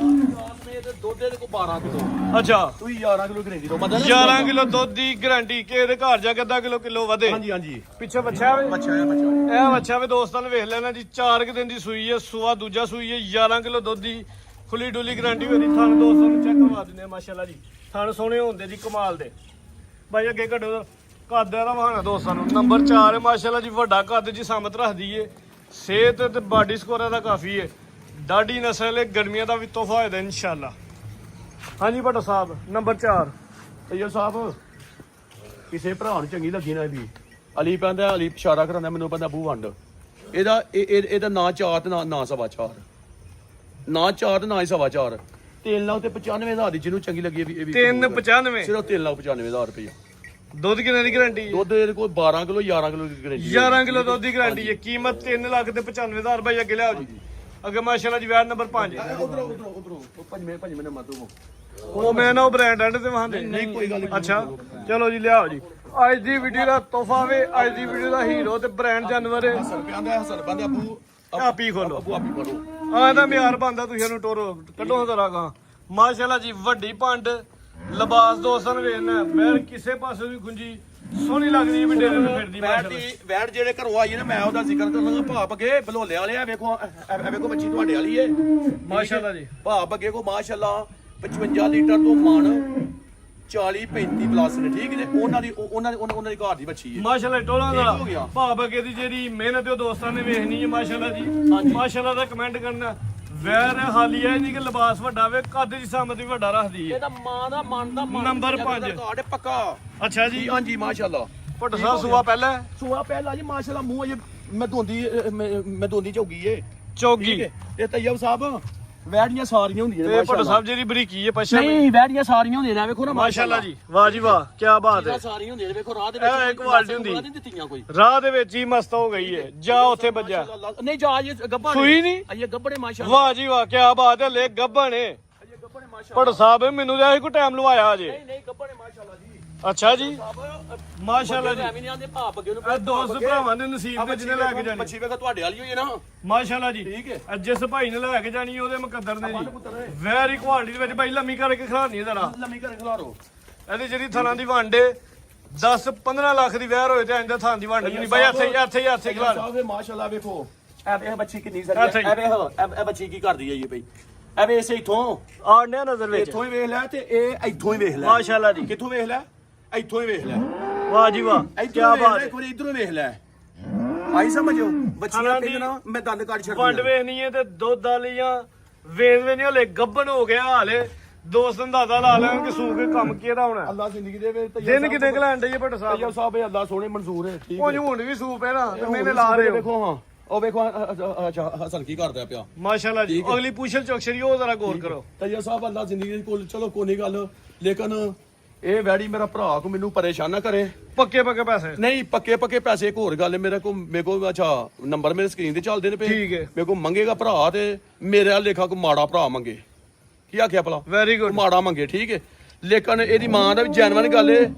ਜਾਸਮੇ ਦੇ ਦੁੱਧ ਦੇ ਕੋ 12 ਕਿਲੋ ਅੱਛਾ ਤੁਸੀਂ 11 ਕਿਲੋ ਗਰੰਟੀ ਦੋ ਮਤਲਬ 11 ਕਿਲੋ ਦੁੱਧ ਦੀ ਗਾਰੰਟੀ ਕਿ ਇਹਦੇ ਘਰ ਜਾ ਕੇ ਅੱਧਾ ਕਿਲੋ ਵਧੇ ਹਾਂਜੀ ਹਾਂਜੀ ਪਿੱਛੇ ਬੱਚਾ ਵੇ ਬੱਚਾ ਹੈ ਬੱਚਾ ਇਹ ਬੱਚਾ ਵੇ ਦੋਸਤਾਂ ਨੇ ਵੇਖ ਲੈਣਾ ਜੀ 4 ਦਿਨ ਦੀ ਸੂਈ ਹੈ ਸੂਆ ਦੂਜਾ ਸੂਈ ਹੈ 11 ਕਿਲੋ ਦੁੱਧ ਦੀ ਖੁੱਲੀ ਡੁੱਲੀ ਗਾਰੰਟੀ ਹੋਣੀ ਥਣ ਦੋਸਤਾਂ ਨੂੰ ਚੈੱਕ ਕਰਵਾ ਦਿੰਦੇ ਆ ਮਾਸ਼ਾਅੱਲਾ ਜੀ ਥਣ ਸੋਹਣੇ ਹੁੰਦੇ ਜੀ ਕਮਾਲ ਦੇ ਬਾਈ ਅੱਗੇ ਘੱਟੋ ਕੱਦ ਦਾ ਵਹਾਣਾ ਦੋਸਤਾਂ ਨੂੰ ਨੰਬਰ 4 ਹੈ ਮਾਸ਼ਾਅੱਲਾ ਜੀ ਵੱਡਾ ਕੱਦ ਜੀ ਸਾਮਤ ਰੱਖਦੀ ਏ ਸਿਹਤ ਤੇ ਬਾਡੀ ਸਕੋਰ ਦਾ ਕਾਫੀ ਏ ਡਾਡੀ ਨਸਲ ਹੈ ਗਰਮੀਆਂ ਦਾ ਵੀ ਤੋਹਫਾ ਹੋਏਗਾ ਇਨਸ਼ਾਅੱਲਾ ਹਾਂਜੀ ਭੱਟੋ ਸਾਹਿਬ ਨੰਬਰ 4 ਤੈਯਬ ਸਾਹਿਬ ਕਿਸੇ ਭਰਾ ਨੂੰ ਚੰਗੀ ਲੱਗੀ ਨਾ ਵੀ ਅਲੀ ਪੈਂਦਾ ਅਲੀ ਇਸ਼ਾਰਾ ਕਰਾਂਦਾ ਮੈਨੂੰ ਪੈਂਦਾ ਬੂ ਵੰਡ ਇਹਦਾ ਨਾਂ 4 ਤੇ ਨਾ ਸਵਾ 4 ਨਾ 4 ਤੇ ਨਾ ਹੀ ਸਵਾ 4 3 ਲੱਖ ਤੇ 95,000 ਦੀ ਜਿਹਨੂੰ ਚੰਗੀ ਲੱਗੀ ਇਹ ਵੀ 395 ਸਿਰਫ 3,95,000 ਰੁਪਏ ਦੁੱਧ ਕਿੰਨੇ ਦੀ ਗਾਰੰਟੀ ਦੁੱਧ ਇਹਦੇ ਕੋਲ 12 ਕਿਲੋ 11 ਕਿਲੋ ਦੀ ਗਰੰਟੀ 11 ਕਿਲੋ ਦੁੱਧ ਦੀ ਗਾਰੰਟੀ ਹੈ ਕੀਮਤ 3,95,000 ਰੁਪਏ ਅੱਗੇ ਲਿਆਓ ਜੀ ਅੱਗੇ ਮਾਸ਼ਾਅੱਲਾ ਜੀ ਵਿਆਹ ਨੰਬਰ 5 ਉਧਰੋਂ ਪੰਜਵੇਂ ਨੰਬਰ ਤੋਂ ਉਹ ਮੈਂ ਨਾ ਉਹ ਬ੍ਰਾਂਡ ਐਂਡ ਤੇ ਵਹਾਂਦੇ ਨਹੀਂ ਕੋਈ ਗੱਲ ਨਹੀਂ ਅੱਛਾ ਚਲੋ ਜੀ ਲਿਆਓ ਜੀ ਅੱਜ ਦੀ ਵੀਡੀਓ ਦਾ ਤੋਹਫਾ ਵੇ ਅੱਜ ਦੀ ਵੀਡੀਓ ਦਾ ਹੀਰੋ ਤੇ ਬ੍ਰਾਂਡ ਜਾਨਵਰ ਹੈ ਹਸਨ ਬੰਦਾ ਅਬੂ ਆਪੀ ਖੋਲੋ ਅਬੂ ਆਪੀ ਕਰੋ ਆ ਇਹਦਾ ਮਿਆਰ ਬੰਦਾ ਤੁਸੀਂ ਇਹਨੂੰ ਟੋਰੋ ਕੱਢੋ ਜ਼ਰਾ ਗਾ ਮਾਸ਼ਾਅੱਲਾ ਜੀ ਵੱਡੀ ਪੰਡ ਲਿਬਾਸ ਦੋਸਤਾਂ ਨੂੰ ਵੇਖਣਾ ਮੈਂ ਕਿਸੇ ਪਾਸੇ ਵੀ ਗੁੰਜੀ ਸੋਹਣੀ ਲੱਗਦੀ ਹੈ ਵੀ ਡੇਰੇ ਤੇ ਫਿਰਦੀ ਮਾਸ਼ਾਅੱਲਾ ਵੈਟ ਜਿਹੜੇ ਘਰੋਂ ਆਈ ਨਾ ਮੈਂ ਉਹਦਾ ਜ਼ਿਕਰ ਕਰਨਾ ਭਾਪ ਅੱਗੇ ਬਲੋਲੇ ਵਾਲੇ ਆ ਵੇਖੋ ਇਹ ਵੇਖੋ ਬੱਚੀ ਤੁਹਾਡੇ ਵਾਲੀ ਏ ਮਾਸ਼ਾਅੱਲਾ ਜੀ ਭਾਪ ਅੱਗੇ ਕੋ ਮਾਸ਼ਾਅੱਲਾ 55 ਲੀਟਰ ਤੋਂ ਮਣ 40 35 ਪਲੱਸ ਨੇ ਠੀਕ ਨੇ ਉਹਨਾਂ ਦੀ ਘਰ ਦੀ ਬੱਚੀ ਏ ਮਾਸ਼ਾਅੱਲਾ ਟੋਲਾਂ ਹੋ ਦਾ ਗਿਆ। ਭਾਵ ਅੱਗੇ ਦੀ ਜਿਹੜੀ ਮਿਹਨਤ ਉਹ ਦੋਸਤਾਂ ਨੇ ਵੇਖਣੀ ਹੈ ਮਾਸ਼ਾਅੱਲਾ ਜੀ ਮਾਸ਼ਾਅੱਲਾ ਦਾ ਕਮੈਂਟ ਕਰਨਾ ਵੈਰ ਹਾਲੀ ਹੈ ਨਹੀਂ ਕਿ ਲਿਬਾਸ ਵੱਡਾ ਵੇ ਕੱਦ ਦੀ ਸਾਮਤ ਵੀ ਵੱਡਾ ਰੱਖਦੀ ਹੈ ਇਹਦਾ ਮਾਂ ਦਾ ਮਨ ਦਾ ਮਨ ਨੰਬਰ 5 ਘਾਟ ਹੈ ਪੱਕਾ ਅੱਛਾ ਜੀ ਜੀ ਹਾਂਜੀ ਮਾਸ਼ਾਅੱਲਾ ਭੱਟੋ ਸਾਹਿਬ ਸੂਆ ਪਹਿਲਾਂ ਸੂਆ ਪਹਿਲਾ ਜੀ ਮਾਸ਼ਾਅੱਲਾ ਮੂੰਹ ਅਜੇ ਮੈਂ ਦੋਂਦੀ ਝੋਗੀ ਏ ਚੌਗੀ ਠੀਕ ਹੈ ਇਹ ਤੈਯਬ ਸਾਹਿਬ ਵੈੜੀਆਂ ਸਾਰੀਆਂ ਹੁੰਦੀਆਂ ਨੇ ਤੇ ਭੱਟੋ ਸਾਹਿਬ ਜਿਹੜੀ ਬਰੀਕੀ ਹੈ ਪਛਾ ਨਹੀਂ ਵੈੜੀਆਂ ਸਾਰੀਆਂ ਹੁੰਦੀਆਂ ਨੇ ਵੇਖੋ ਨਾ ਮਾਸ਼ਾਅੱਲਾ ਜੀ ਵਾਹ ਜੀ ਵਾਹ ਕੀ ਬਾਤ ਹੈ ਸਾਰੀਆਂ ਹੁੰਦੀਆਂ ਨੇ ਵੇਖੋ ਰਾਹ ਦੇ ਇਹ ਇੱਕ ਕੁਆਲਿਟੀ ਹੁੰਦੀ। ਨਹੀਂ ਦਿੱਤੀਆਂ ਕੋਈ ਰਾਹ ਦੇ ਵਿੱਚ ਹੀ ਮਸਤ ਹੋ ਗਈ ਹੈ ਜਾ ਉੱਥੇ ਵੱਜਾ ਨਹੀਂ ਜਾ ਇਹ ਗੱਬਾ ਸੂਈ ਨਹੀਂ ਇਹ ਗੱਬੜੇ ਮਾਸ਼ਾਅੱਲਾ ਵਾਹ ਜੀ ਵਾਹ ਕੀ ਬਾਤ ਹੈ ਲੈ ਗੱਬਣ ਹੈ ਇਹ ਗੱਬੜੇ ਮਾਸ਼ਾਅੱਲਾ ਭੱਟੋ ਸਾਹਿਬ ਮੈਨੂੰ ਤਾਂ ਕੋਈ ਟਾਈਮ ਲਵਾਇਆ ਅਜੇ ਨਹੀਂ ਗੱਬੜੇ ਮਾਸ਼ਾਅੱਲਾ ਜੀ ਅੱਛਾ ਜੀ ਮਾਸ਼ਾਅੱਲਾ ਜੀ ਐਵੇਂ ਨਹੀਂ ਆਂਦੇ ਭਾਪ ਅੱਗੇ ਨੂੰ ਇਹ ਦੋਸਤ ਭਰਾਵਾਂ ਦੇ ਨਸੀਬ ਤੇ ਜਿਹਨੇ ਲੈ ਕੇ ਜਾਣੀ ਬੱਚੀ ਵੇਖੋ ਤੁਹਾਡੇ ਵਾਲੀ ਹੋਈ ਹੈ ਨਾ ਮਾਸ਼ਾਅੱਲਾ ਜੀ ਠੀਕ ਹੈ ਅੱਜ ਜਿਸ ਭਾਈ ਨੇ ਲੈ ਕੇ ਜਾਣੀ ਉਹਦੇ ਮੁਕੱਦਰ ਨੇ ਜੀ ਵੈਰੀ ਕੁਆਲਿਟੀ ਦੇ ਵਿੱਚ ਭਾਈ ਲੰਮੀ ਕਰਕੇ ਖਿਲਾਰਨੀ ਜ਼ਰਾ ਲੰਮੀ ਕਰ ਖਿਲਾਰੋ ਇਹਦੀ ਜਿਹੜੀ ਥਾਂ ਦੀ ਵੰਡ 10-15 ਲੱਖ ਦੀ ਵੈਰ ਹੋਏ ਤੇ ਇੰਦਾ ਥਾਂ ਦੀ ਵੰਡ ਨਹੀਂ ਬਾਈ ਇੱਥੇ ਖਿਲਾਰ ਸਾਹਿਬ ਮਾਸ਼ਾਅੱਲਾ ਵੇਖੋ ਇਹ ਬੱਚੀ ਕਿੰਨੀ ਸਰੀ ਹੈ ਇਹ ਬੱਚੀ ਕੀ ਕਰਦੀ ਹੈ ਜੀ ਬਈ ਇਹ ਵੇ ਇਸੇ ਇਥੋਂ ਆਣਿਆ ਨਜ਼ਰ ਵਿੱਚ ਇੱਥੋਂ ਹੀ ਵੇਖ ਲੈ ਤੇ ਇਹ ਇੱਥੋਂ ਹੀ ਵੇਖ ਲੈ ਮਾਸ਼ਾਅੱਲਾ ਜੀ ਕਿੱਥੋਂ ਵੇਖ ਲੈ ਇੱਥੋਂ ਹੀ ਵੇਖ ਲੈ ਵਾਹ ਜੀ ਵਾਹ ਕੀ ਇੱਧਰੋਂ ਵੇਖ ਬਾਤ ਲੈ ਹੈ ਕੋਈ ਇਧਰੋਂ ਵੇਖ ਲੈ ਆਈ ਸਮਝੋ ਬੱਚੀਆਂ ਪਹਿਲਾਂ ਮੈਂ ਦੰਦ ਕੱਢ ਛੱਡਦੀ ਵੰਡ ਵੇਖਣੀ ਹੈ ਤੇ ਦੁੱਧ ਵਾਲੀਆਂ ਵੇਖਦੇ ਨਹੀਂ ਹਲੇ ਗੱਬਣ ਹੋ ਗਿਆ ਹਾਲੇ ਦੋਸਤ ਅੰਦਾਜ਼ਾ ਲਾ ਲੈਣ ਕਿ ਸੂਕ ਕੇ ਕੰਮ ਕਿਹੜਾ ਹੋਣਾ ਅੱਲਾ ਜ਼ਿੰਦਗੀ ਦੇ ਵਿੱਚ ਦਿਨ ਕਿਤੇ ਘਲਾਣ ਡਈ ਭੱਟ ਸਾਹਿਬ ਤੈਯਬ ਸਾਹਿਬ ਇਹ ਅੱਲਾ ਸੋਹਣੇ ਮਨਜ਼ੂਰ ਹੈ ਠੀਕ ਉਹ ਹੁਣ ਵੀ ਸੂਪ ਹੈ ਨਾ ਤੇ ਮੈਨੇ ਲਾ ਰਹੇ ਹੋ ਵੇਖੋ ਹਾਂ ਉਹ ਵੇਖੋ ਅੱਛਾ ਹਸਨ ਕੀ ਕਰਦਾ ਪਿਆ ਮਾਸ਼ਾਅੱਲਾ ਜੀ ਅਗਲੀ ਪੁੱਛਲ ਚੌਕਸ਼ਰੀ ਉਹ ਜ਼ਰਾ ਗੌਰ ਕਰੋ ਤੈਯਬ ਸਾਹਿਬ ਅੱਲਾ ਜ਼ਿੰਦਗੀ ਦੇ ਕੋਲ ਚਲੋ ਕੋਈ ਗੱਲ ਲੇਕਿਨ ਇਹ ਵੈੜੀ ਮੇਰਾ ਭਰਾ ਕੋ ਮੈਨੂੰ ਪਰੇਸ਼ਾਨ ਨਾ ਕਰੇ ਪੱਕੇ ਪੈਸੇ ਨਹੀਂ ਪੱਕੇ ਪੈਸੇ ਇੱਕ ਹੋਰ ਗੱਲ ਹੈ ਮੇਰੇ ਕੋਲ ਅੱਛਾ ਨੰਬਰ ਮੇਰੇ ਸਕਰੀਨ ਤੇ ਚੱਲਦੇ ਨੇ ਪਏ ਠੀਕ ਹੈ। ਮੇਰੇ ਕੋਲ ਮੰਗੇਗਾ ਭਰਾ ਤੇ ਮੇਰੇ ਵਾਲ ਲੇਖਾ ਕੋ ਮਾੜਾ ਭਰਾ ਮੰਗੇ ਕੀ ਆਖਿਆ ਭਲਾ ਵੈਰੀ ਗੁੱਡ ਮਾੜਾ ਮੰਗੇ ਠੀਕ ਹੈ ਲੇਕਿਨ ਇਹਦੀ ਮਾਂ ਦਾ ਵੀ ਜੈਨੂਇਨ ਗੱਲ ਹੈ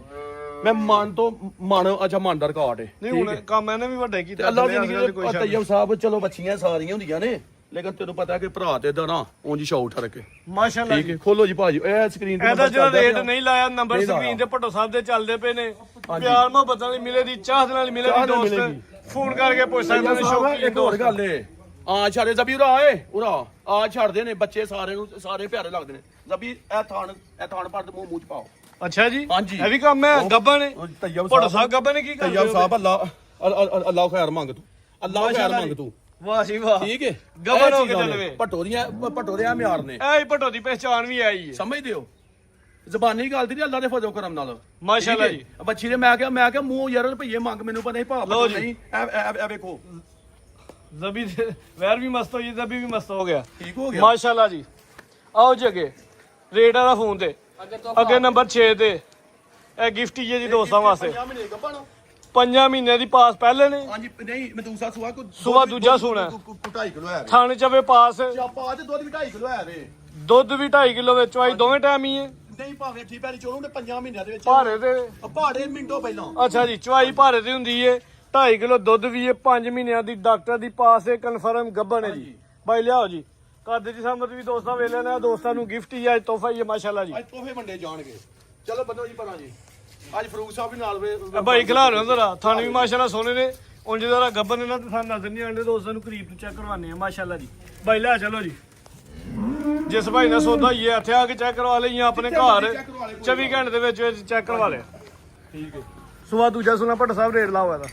ਮੈਂ ਮਨ ਦਾ ਰਿਕਾਰਡ ਹੈ ਨਹੀਂ ਹੁਣ ਕੰਮ ਇਹਨੇ ਵੀ ਵੱਡਾ ਕੀਤਾ ਅੱਲਾ ਜ਼ਿੰਦਗੀ ਦੇ ਤੈਯਬ ਸਾਹਿਬ ਚਲੋ ਬੱਚੀਆਂ ਸਾਰੀਆਂ ਹੁੰਦੀਆਂ ਨੇ ਲੇਕਿਨ ਤੈਨੂੰ ਪਤਾ ਕਿ ਭਰਾ ਤੇ ਦਾ ਨਾ ਉਂਝ ਸ਼ੌਟ ਰੱਖੇ ਮਾਸ਼ਾਅੱਲਾ ਠੀਕ ਹੈ ਖੋਲੋ ਜੀ ਭਾਜੀ ਇਹ ਸਕਰੀਨ ਤੇ ਇਹਦਾ ਜਿਹੜਾ ਚੱਲਦਾ ਰੇਟ ਪਿਆ। ਨਹੀਂ ਲਾਇਆ ਨੰਬਰ ਨਹੀਂ ਸਕਰੀਨ ਤੇ ਭੱਟੋ ਸਾਹਿਬ ਦੇ ਚੱਲਦੇ ਪਏ ਨੇ ਪਿਆਰ ਮੁਹੱਬਤ ਨਾਲ ਮਿਲੇ ਦੀ ਚਾਹਤ ਨਾਲ ਮਿਲੇ ਚਾਹ ਦੀ ਨਾਲ ਦੋਸਤ ਮਿਲੇਗੀ। ਫੋਨ ਕਰਕੇ ਪੁੱਛ ਸਕਦੇ ਨੇ ਸ਼ੌਕੀਨ ਇੱਕ ਹੋਰ ਗੱਲ ਏ ਆ ਛੱਡੇ ਜ਼ਬੀ ਉਰਾ ਏ ਉਰਾ ਆ ਛੱਡਦੇ ਨੇ ਬੱਚੇ ਸਾਰੇ ਪਿਆਰੇ ਲੱਗਦੇ ਨੇ ਜ਼ਬੀ ਇਹ ਥਾਣ ਪਰ ਮੂੰਹ ਚ ਪਾਓ ਅੱਛਾ ਜੀ ਹਾਂਜੀ। ਇਹ ਵੀ ਕੰਮ ਹੈ ਗੱਬਾਂ ਨੇ ਤੈਯਬ ਭੱਟੋ ਸਾਹਿਬ ਗੱਬਾਂ ਨੇ ਕੀ ਤੈਯਬ ਸਾਹਿਬ ਅੱਲਾ ਖੈਰ ਮੰਗ ਤੂੰ ਅੱਲਾ ਖੈਰ ਮੰਗ ਤੂੰ ਵਾਹ ਜੀ ਵਾਹ ਠੀਕ ਹੈ ਗੱਬਨ ਹੋ ਕੇ ਚੱਲਵੇ ਭੱਟੋ ਦੇ ਆ ਮਿਆਰ ਨੇ ਇਹ ਹੀ ਭੱਟੋ ਦੀ ਪਹਿਚਾਣ ਵੀ ਆਈ ਹੈ ਸਮਝਦੇ ਹੋ ਜ਼ਬਾਨੀ ਗੱਲ ਦੀ ਅੱਲਾ ਦੇ ਫਜ਼ਲ ਕਰਮ ਨਾਲ ਮਾਸ਼ਾਅੱਲਾ ਜੀ ਬੱਚੀ ਨੇ ਮੈਂ ਕਿਹਾ ਮੂੰਹ ਯਾਰ ਰੁਪਈਏ ਮੰਗ ਮੈਨੂੰ ਪਤਾ ਨਹੀਂ ਭਾਅ ਲਓ ਜੀ। ਨਹੀਂ ਇਹ ਵੇਖੋ ਜ਼ਬੀ ਵੈਰ ਵੀ ਮਸਤ ਹੋਈ ਜ਼ਬੀ ਵੀ ਮਸਤ ਹੋ ਗਿਆ ਠੀਕ ਹੋ ਗਿਆ ਮਾਸ਼ਾਅੱਲਾ ਜੀ ਆਓ ਜੀ ਅੱਗੇ ਰੇਟ ਵਾਲਾ ਫੋਨ ਤੇ ਅੱਗੇ ਨੰਬਰ 6 ਤੇ ਇਹ ਗਿਫਟ ਹੀ ਹੈ ਜੀ ਦੋਸਤਾਂ ਵਾਸਤੇ 5 ਮਹੀਨੇ ਗੱਪਣ 5 ਮਹੀਨਿਆਂ ਦੀ ਪਾਸ ਪਹਿਲੇ ਨੇ ਹਾਂਜੀ ਨਹੀਂ ਮੈਂ ਦੂਸਰਾ ਸੁਆ ਕੋ ਸੂਆ ਦੂਜਾ ਸੂਣਾ। 2.5 ਕਿਲੋ ਹੈ ਥਣ ਚਵੇ ਪਾਸ ਚਾਪਾ ਤੇ ਦੁੱਧ ਵੀ 2.5 ਕਿਲੋ ਹੈ ਵੇ ਦੁੱਧ ਵੀ 2.5 ਕਿਲੋ ਵਿੱਚ ਆਈ ਦੋਵੇਂ ਟਾਈਮ ਹੀ ਹੈ ਨਹੀਂ ਭਾਵੇਂ ਠੀਕ ਪੈਰੀ ਚੋਲੂ ਨੇ 5 ਮਹੀਨਿਆਂ ਦੇ ਵਿੱਚ ਭਾਰੇ ਦੇ ਪਹਾੜੇ ਮਿੰਟੋ ਪਹਿਲਾਂ ਅੱਛਾ ਜੀ ਚਵਾਈ ਭਾਰੇ ਦੀ ਹੁੰਦੀ ਏ 2.5 ਕਿਲੋ ਦੁੱਧ ਵੀ ਏ 5 ਮਹੀਨਿਆਂ ਦੀ ਡਾਕਟਰ ਦੀ ਪਾਸ ਏ ਕਨਫਰਮ ਗੱਭਣ ਹੈ ਜੀ ਬਾਈ ਲਿਆਓ ਜੀ ਕੱਦ ਦੀ ਸੰਮਤ ਵੀ ਦੋਸਤਾਂ ਵੇਲੇ ਨੇ ਦੋਸਤਾਂ ਨੂੰ ਗਿਫਟ ਹੀ ਆ ਤੋਹਫਾ ਹੀ ਹੈ ਮਾਸ਼ਾਅੱਲਾ ਜੀ ਅੱਜ ਤੋਹਫੇ ਵੰਡੇ ਜਾਣਗੇ ਚਲੋ ਬੰਦੋ ਜੀ ਪਰਾਂ ਜੀ ਅੱਜ ਫਰੂਕ ਸਾਹਿਬ ਵੀ ਨਾਲ ਆ ਬਾਈ ਖਿਲਾ ਰਹੇ ਜ਼ਰਾ ਥਾਣੇ ਵੀ ਮਾਸ਼ਾਅੱਲਾ ਸੋਹਣੇ ਨੇ ਉਂਝ ਜਰਾ ਗੱਬਨ ਇਹਨਾਂ ਤੇ ਸਾਨੂੰ ਨਜ਼ਰ ਨਹੀਂ ਆਉਂਦੇ ਦੋਸਤਾਂ ਨੂੰ ਕਰੀਬ ਤੋਂ ਚੈੱਕ ਕਰਵਾਉਂਦੇ ਆ ਮਾਸ਼ਾਅੱਲਾ ਜੀ ਬਾਈ ਲੈ ਚਲੋ ਜੀ ਜਿਸ ਭਾਈ ਨੇ ਸੌਦਾ ਹੀ ਹੈ ਇੱਥੇ ਆ ਕੇ ਚੈੱਕ ਕਰਵਾ ਲਈ ਆਪਣੇ ਘਰ 24 ਘੰਟੇ ਦੇ ਵਿੱਚ ਚੈੱਕ ਕਰਵਾ ਲਿਆ ਠੀਕ ਹੈ ਸੁਆ ਦੂਜਾ ਸੁਣਾ ਭੱਟ ਸਾਹਿਬ ਰੇਟ ਲਾਓ ਇਹਦਾ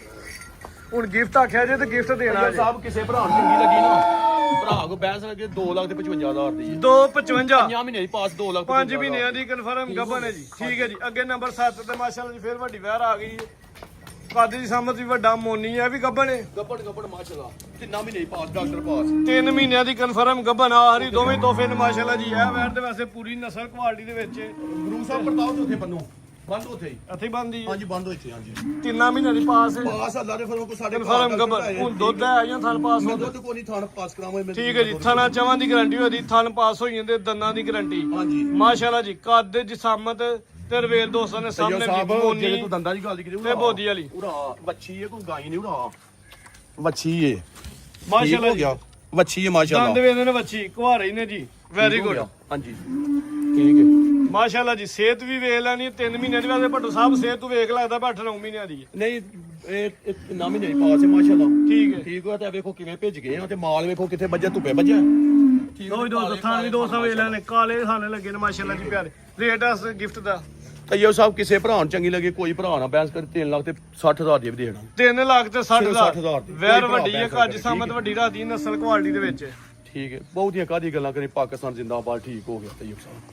ਹੁਣ ਗਿਫਟ ਆਖਿਆ ਜੇ ਤੇ ਗਿਫਟ ਦੇਣਾ ਤਈਅਬ ਜੇ ਸਾਹਿਬ ਕਿਸੇ ਭਰਾ ਨੂੰ ਚੰਗੀ ਲੱਗੀ ਨਾ ਭਰਾ ਕੋ ਬਹਿਸ ਲੱਗੇ 2,55,000 ਦੀ 255 5 ਮਹੀਨੇ ਦੀ ਪਾਸ 2,55,000 5 ਮਹੀਨਿਆਂ ਦੀ ਕਨਫਰਮ ਗੱਬਨ ਹੈ ਜੀ ਠੀਕ ਹੈ ਜੀ ਅੱਗੇ ਨੰਬਰ 7 ਤੇ ਮਾਸ਼ਾਅੱਲਾ ਜੀ ਫੇਰ ਵੱਡੀ ਵਹਿਰ ਆ ਗਈ ਕੱਦ ਦੀ ਸਮਝ ਵੀ ਵੱਡਾ ਮੋਨੀ ਹੈ ਵੀ ਗੱਬਨ ਹੈ ਗੱਪੜ ਮਾਸ਼ਾਅੱਲਾ 3 ਮਹੀਨੇ ਦੀ ਪਾਸ ਡਾਕਟਰ ਪਾਸ 3 ਮਹੀਨਿਆਂ ਦੀ ਕਨਫਰਮ ਗੱਬਨ ਆ ਹਰੀ ਦੋਵੇਂ ਤੋਹਫੇ ਨੇ ਮਾਸ਼ਾਅੱਲਾ ਜੀ ਇਹ ਵਹਿਰ ਦੇ ਵੈਸੇ ਪੂਰੀ ਨਸਲ ਕੁਆਲਿਟੀ ਦੇ ਵਿੱਚ ਗੁਰੂ ਸਾਹਿਬ ਪਰਤਾਓ ਤੇ ਉੱਥੇ ਬੰਨੋ ਬੰਦ ਉੱਥੇ ਹੀ ਇੱਥੇ ਬੰਦੀ ਹਾਂਜੀ ਬੰਦ ਇੱਥੇ ਹਾਂਜੀ 3 ਮਹੀਨਿਆਂ ਦੀ ਪਾਸ ਹੈ ਪਾਸ ਅੱਲਾ ਦੇ ਫਰਮ ਕੋ ਸਾਡੇ ਕਨਫਰਮ ਗੱਬਨ ਹੁਣ ਦੁੱਧ ਹੈ ਜਾਂ ਥਣ ਪਾਸ ਹੋ ਦੁੱਧ ਕੋ ਨਹੀਂ ਥਾਣ ਪਾਸ ਕਰਾਵਾਂਗੇ ਠੀਕ ਹੈ ਜੀ ਥਣਾ ਚਵਾਂ ਦੀ ਗਾਰੰਟੀ ਹੋਦੀ ਥਣ ਪਾਸ ਹੋ ਜਾਂਦੇ ਦੰਦਾਂ ਦੀ ਗਾਰੰਟੀ ਹਾਂਜੀ ਮਾਸ਼ਾਅੱਲਾ ਜੀ ਕੱਦ ਜਿਸਾਮਤ ਤੇ ਰਵੇਲ ਦੋਸਤਾਂ ਨੇ ਸਾਹਮਣੇ ਸਾਹਿਬ ਜਿਹੜੇ ਮੋਨੀ ਤੂੰ ਦੰਦਾਂ ਦੀ ਗੱਲ ਕੀਤੀ ਤੇ ਬੋਦੀ ਵਾਲੀ ਉਰਾ ਵੱਛੀ ਹੈ ਕੋਈ ਗਾਈ ਨਹੀਂ ਉਰਾ ਵੱਛੀ ਹੈ ਮਾਸ਼ਾਅੱਲਾ ਹੋ ਜੀ ਗਿਆ ਵੱਛੀ ਹੈ ਮਾਸ਼ਾਅੱਲਾ ਦੰਦ ਵੇਦੇ ਨੇ ਬੱਚੀ ਕੁਹਾਰੇ ਹੀ ਨੇ ਜੀ ਵੈਰੀ ਗੁੱਡ ਹਾਂਜੀ ਠੀਕ ਹੈ ਮਾਸ਼ਾਅੱਲਾ ਜੀ ਸਿਹਤ ਵੀ ਵੇਖ ਲੈਣੀ 3 ਮਹੀਨਿਆਂ ਦੀ ਵੈਸੇ ਭੱਟੂ ਸਾਹਿਬ ਸਿਹਤ ਤੋਂ ਵੇਖ ਲੱਗਦਾ 8-9 ਮਹੀਨਿਆਂ ਦੀ ਹੈ ਨਹੀਂ ਇਹ ਨਾ ਮਹੀਨੇ ਦੀ ਪਾਸ ਹੈ ਮਾਸ਼ਾਅੱਲਾ ਠੀਕ ਹੈ ਠੀਕ ਹੋਇਆ ਤੇ ਵੇਖੋ ਕਿਵੇਂ ਭੇਜ ਗਏ ਆ ਤੇ ਮਾਲ ਵੇਖੋ ਕਿੱਥੇ ਵੱਜਿਆ ਧੁੱਪੇ ਵੱਜਿਆ ਦੋ ਦੋਸਤ ਥਾਂ ਵੀ ਦੋਸਤਾਂ ਵੇਖ ਲੈਣੇ ਕਾਲੇ ਖਾਣੇ ਲੱਗੇ ਨੇ ਮਾਸ਼ਾਅੱਲਾ ਜੀ ਪਿਆਰੇ ਰੇਟ ਆ ਗਿਫਟ ਦਾ ਤਈਅਬ ਸਾਹਿਬ ਕਿਸੇ ਭਰਾ ਨੂੰ ਚੰਗੀ ਲੱਗੇ ਕੋਈ ਭਰਾ ਨਾ ਬੈਂਸ ਕਰ 3 ਲੱਖ ਤੇ 60,000 ਦੀ ਵੀ ਦੇ ਦੇਣਾ 3 ਲੱਖ ਤੇ 60 ਲੱਖ 60,000 ਦੀ। ਵੈਰ ਕੋਈ ਵੱਡੀ ਹੈ ਭਰਾ ਕੱਜ ਸਾਮਤ ਵੱਡੀ ਰਾਤੀ ਨਸਲ ਕੁਆਲਿਟੀ ਦੇ ਵਿੱਚ ਠੀਕ ਹੈ ਬਹੁਤੀਆਂ ਕਾਦੀ ਗੱਲਾਂ ਕਰੀ ਪਾਕਿਸਤਾਨ ਜ਼ਿੰਦਾਬਾਦ ਠੀਕ ਹੋ ਗਿਆ ਤਈਅਬ ਸਾਹਿਬ